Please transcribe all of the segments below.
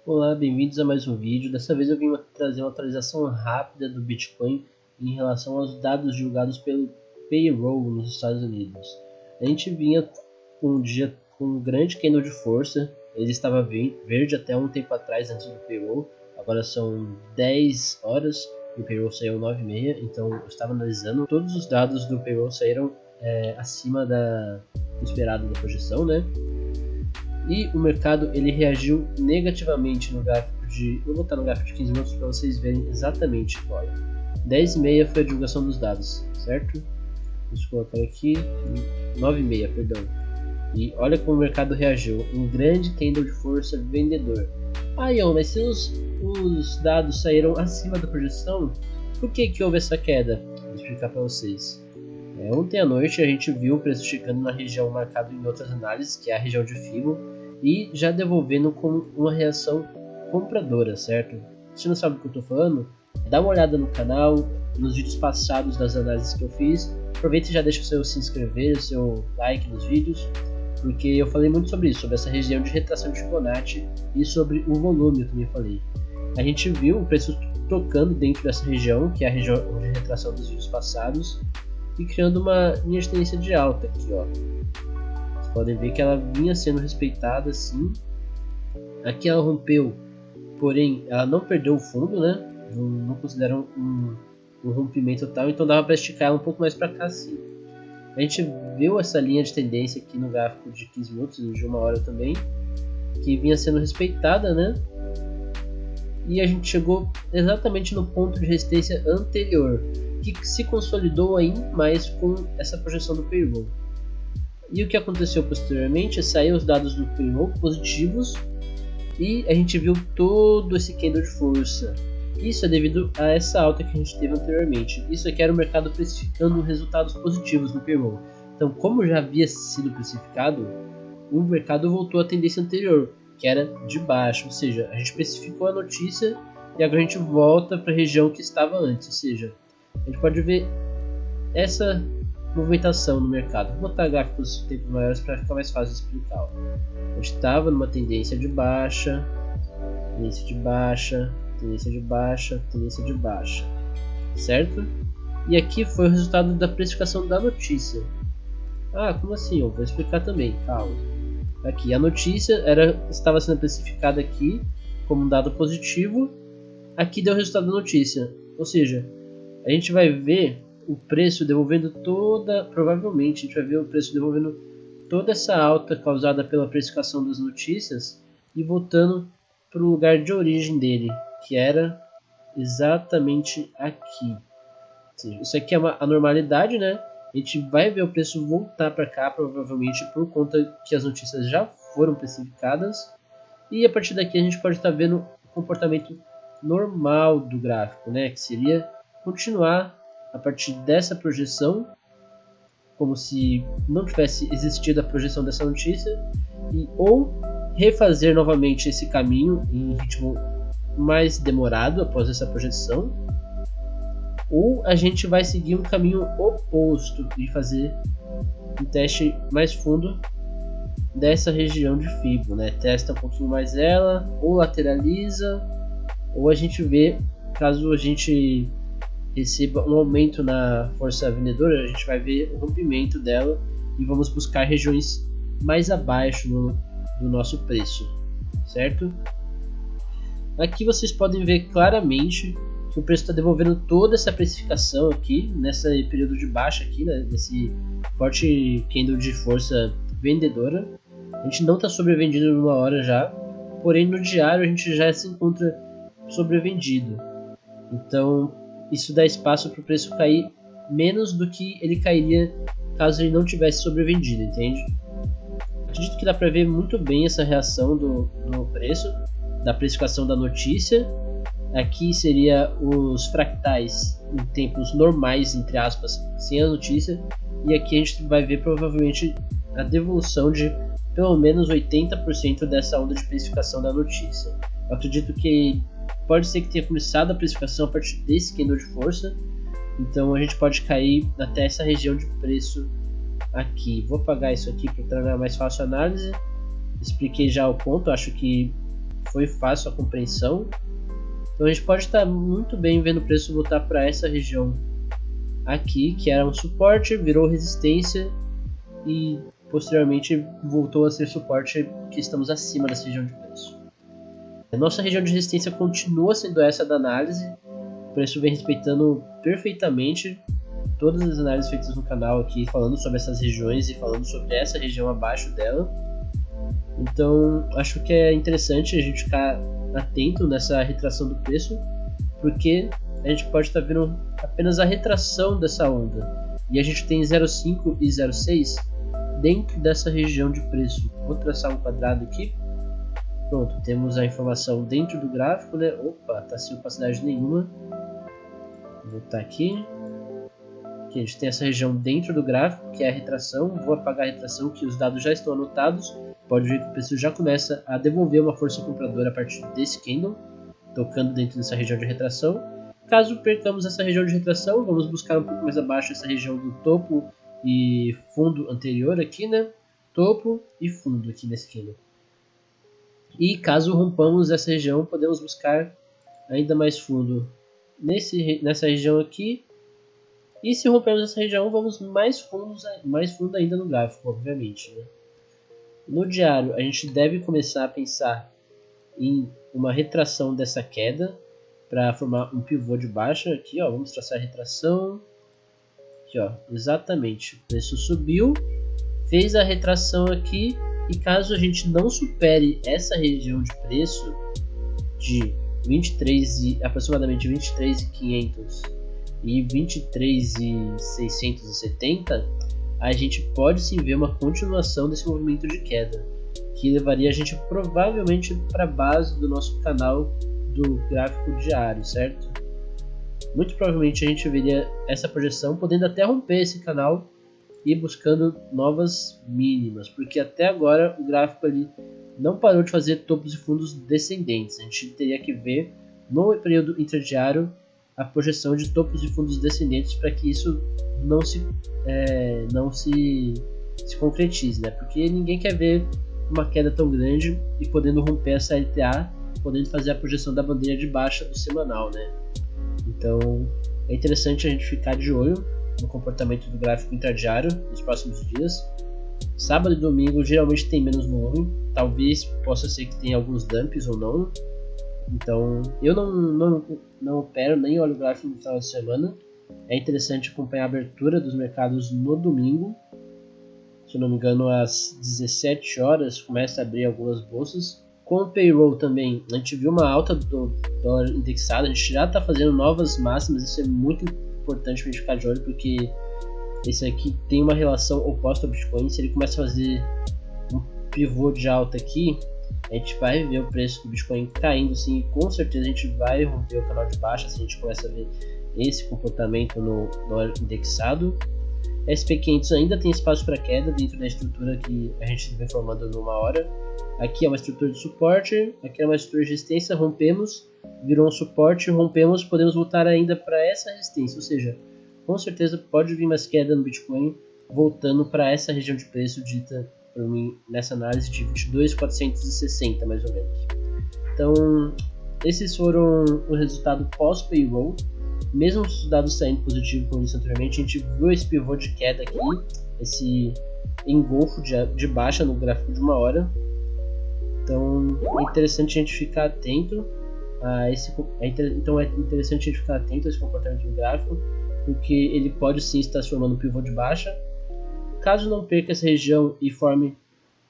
Olá, bem-vindos a mais um vídeo. Dessa vez eu vim trazer uma atualização rápida do Bitcoin em relação aos dados divulgados pelo Payroll nos Estados Unidos. A gente vinha com um dia com um grande candle de força, ele estava verde até um tempo atrás antes do Payroll, agora são 10 horas e o Payroll saiu 9h30, então eu estava analisando, todos os dados do Payroll saíram acima do esperado da projeção, né? E o mercado ele reagiu negativamente no gráfico de... Vou botar no gráfico de 15 minutos para vocês verem exatamente. Olha, 10h30 foi a divulgação dos dados, certo? Deixa eu colocar aqui, 9h30, perdão. E olha como o mercado reagiu, um grande candle de força vendedor. Mas se os dados saíram acima da projeção, por que houve essa queda? Vou explicar para vocês. Ontem à noite a gente viu o preço chegando na região marcada em outras análises, que é a região de Fibo, e já devolvendo com uma reação compradora, certo? Se não sabe o que eu estou falando, dá uma olhada no canal, nos vídeos passados das análises que eu fiz. Aproveita e já deixa o seu se inscrever, o seu like nos vídeos, porque eu falei muito sobre isso, sobre essa região de retração de Fibonacci e sobre o volume, eu também falei. A gente viu o preço tocando dentro dessa região, que é a região de retração dos vídeos passados, e criando uma linha de tendência de alta aqui, ó. Vocês podem ver que ela vinha sendo respeitada assim. Aqui ela rompeu, porém ela não perdeu o fundo, né? Não consideram um rompimento total, então dava para esticar ela um pouco mais para cá assim. A gente viu essa linha de tendência aqui no gráfico de 15 minutos e de 1 hora também, que vinha sendo respeitada, né? E a gente chegou exatamente no ponto de resistência anterior, que se consolidou ainda mais com essa projeção do Payroll. E o que aconteceu posteriormente? Saíram os dados do Payroll positivos e a gente viu todo esse candle de força. Isso é devido a essa alta que a gente teve anteriormente. Isso aqui era o mercado precificando resultados positivos no Payroll. Então, como já havia sido precificado, o mercado voltou à tendência anterior, que era de baixo, ou seja, a gente precificou a notícia e agora a gente volta para a região que estava antes, ou seja, a gente pode ver essa movimentação no mercado. Vou botar gráficos de tempos maiores para ficar mais fácil de explicar. A gente estava numa tendência de baixa, tendência de baixa, tendência de baixa, tendência de baixa, certo? E aqui foi o resultado da precificação da notícia. Como assim? Eu vou explicar também, calma. Aqui a notícia estava sendo precificada aqui como um dado positivo. Aqui deu o resultado da notícia, ou seja, a gente vai ver o preço devolvendo provavelmente a gente vai ver o preço devolvendo toda essa alta causada pela precificação das notícias e voltando para o lugar de origem dele, que era exatamente aqui. Ou seja, isso aqui é a normalidade, né? A gente vai ver o preço voltar para cá, provavelmente por conta que as notícias já foram precificadas. E a partir daqui a gente pode estar vendo o comportamento normal do gráfico, né? Que seria continuar a partir dessa projeção, como se não tivesse existido a projeção dessa notícia, ou refazer novamente esse caminho em ritmo mais demorado após essa projeção, ou a gente vai seguir um caminho oposto e fazer um teste mais fundo dessa região de Fibo, né? Testa um pouquinho mais ela, ou lateraliza, ou a gente vê, caso a gente receba um aumento na força vendedora, a gente vai ver o rompimento dela e vamos buscar regiões mais abaixo do nosso preço, certo? Aqui vocês podem ver claramente que o preço está devolvendo toda essa precificação aqui, nesse período de baixa aqui, né, nesse forte candle de força vendedora. A gente não está sobrevendido numa hora já, porém no diário a gente já se encontra sobrevendido. Então isso dá espaço para o preço cair menos do que ele cairia caso ele não tivesse sobrevendido, entende? Acredito que dá para ver muito bem essa reação no preço, da precificação da notícia. Aqui seria os fractais em tempos normais, entre aspas, sem a notícia. E aqui a gente vai ver provavelmente a devolução de pelo menos 80% dessa onda de precificação da notícia. Eu acredito que pode ser que tenha começado a precificação a partir desse candle de força. Então a gente pode cair até essa região de preço aqui. Vou apagar isso aqui para tornar mais fácil a análise. Expliquei já o ponto, acho que foi fácil a compreensão. Então a gente pode estar muito bem vendo o preço voltar para essa região aqui, que era um suporte, virou resistência e posteriormente voltou a ser suporte, que estamos acima dessa região de preço. A nossa região de resistência continua sendo essa da análise, o preço vem respeitando perfeitamente todas as análises feitas no canal aqui, falando sobre essas regiões e falando sobre essa região abaixo dela. Então acho que é interessante a gente ficar atento nessa retração do preço, porque a gente pode estar vendo apenas a retração dessa onda, e a gente tem 0,5 e 0,6 dentro dessa região de preço. Vou traçar um quadrado aqui. Pronto, temos a informação dentro do gráfico, né? Opa, tá sem opacidade nenhuma. Vou voltar aqui. Aqui a gente tem essa região dentro do gráfico, que é a retração. Vou apagar a retração, que os dados já estão anotados. Pode ver que o preço já começa a devolver uma força compradora a partir desse candle, tocando dentro dessa região de retração. Caso percamos essa região de retração, vamos buscar um pouco mais abaixo essa região do topo e fundo anterior aqui, né? Topo e fundo aqui nesse candle. E caso rompamos essa região, podemos buscar ainda mais fundo nessa região aqui. E se rompermos essa região, vamos mais fundo ainda no gráfico, obviamente, né? No diário, a gente deve começar a pensar em uma retração dessa queda para formar um pivô de baixa. Aqui, ó, vamos traçar a retração. Aqui, ó, exatamente. O preço subiu, fez a retração aqui, e caso a gente não supere essa região de preço de aproximadamente 23.500 e 23.670, a gente pode sim ver uma continuação desse movimento de queda, que levaria a gente provavelmente para a base do nosso canal do gráfico diário, certo? Muito provavelmente a gente veria essa projeção podendo até romper esse canal e buscando novas mínimas, porque até agora o gráfico ali não parou de fazer topos e fundos descendentes. A gente teria que ver no período intradiário a projeção de topos e fundos descendentes para que isso não se concretize, né? Porque ninguém quer ver uma queda tão grande e podendo romper essa LTA, podendo fazer a projeção da bandeira de baixa do semanal, né? Então é interessante a gente ficar de olho no comportamento do gráfico intradiário nos próximos dias. Sábado e domingo geralmente tem menos volume, talvez possa ser que tenha alguns dumps ou não. Então eu não opero nem olho o gráfico no final de semana. É interessante acompanhar a abertura dos mercados no domingo. Se eu não me engano, às 17 horas começa a abrir algumas bolsas. Com o payroll também, a gente viu uma alta do dólar indexado, a gente já está fazendo novas máximas. Isso é muito importante para a gente ficar de olho, porque esse aqui tem uma relação oposta ao Bitcoin. Se ele começa a fazer um pivô de alta aqui, a gente vai ver o preço do Bitcoin caindo sim, e com certeza a gente vai romper o canal de baixa se a gente começa a ver esse comportamento no dólar indexado. SP500 ainda tem espaço para queda dentro da estrutura que a gente vem formando numa hora. Aqui é uma estrutura de suporte, aqui é uma estrutura de resistência, rompemos, virou um suporte, rompemos, podemos voltar ainda para essa resistência, ou seja, com certeza pode vir mais queda no Bitcoin, voltando para essa região de preço dita por mim nessa análise de 22.460 mais ou menos. Então esses foram o resultado pós-payroll. Mesmo os dados saindo positivo como disse anteriormente, a gente viu esse pivô de queda aqui, esse engolfo de baixa no gráfico de uma hora. Então é interessante a gente ficar atento a esse comportamento do gráfico, porque ele pode sim estar se formando um pivô de baixa. Caso não perca essa região e forme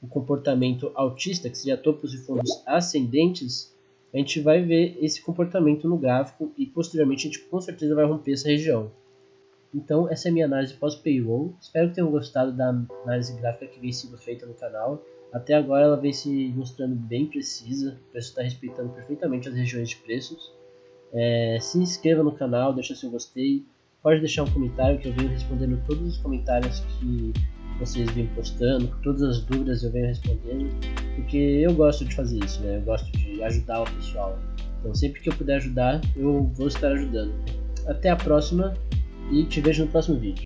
um comportamento altista, que seria topos e fundos ascendentes, a gente vai ver esse comportamento no gráfico e posteriormente a gente com certeza vai romper essa região. Então essa é a minha análise pós-payroll. Espero que tenham gostado da análise gráfica que vem sendo feita no canal. Até agora ela vem se mostrando bem precisa, o preço está respeitando perfeitamente as regiões de preços. Se inscreva no canal, deixa seu gostei, pode deixar um comentário que eu venho respondendo todos os comentários que vocês vêm postando, todas as dúvidas eu venho respondendo, porque eu gosto de fazer isso, né? Eu gosto de ajudar o pessoal. Então sempre que eu puder ajudar, eu vou estar ajudando. Até a próxima e te vejo no próximo vídeo.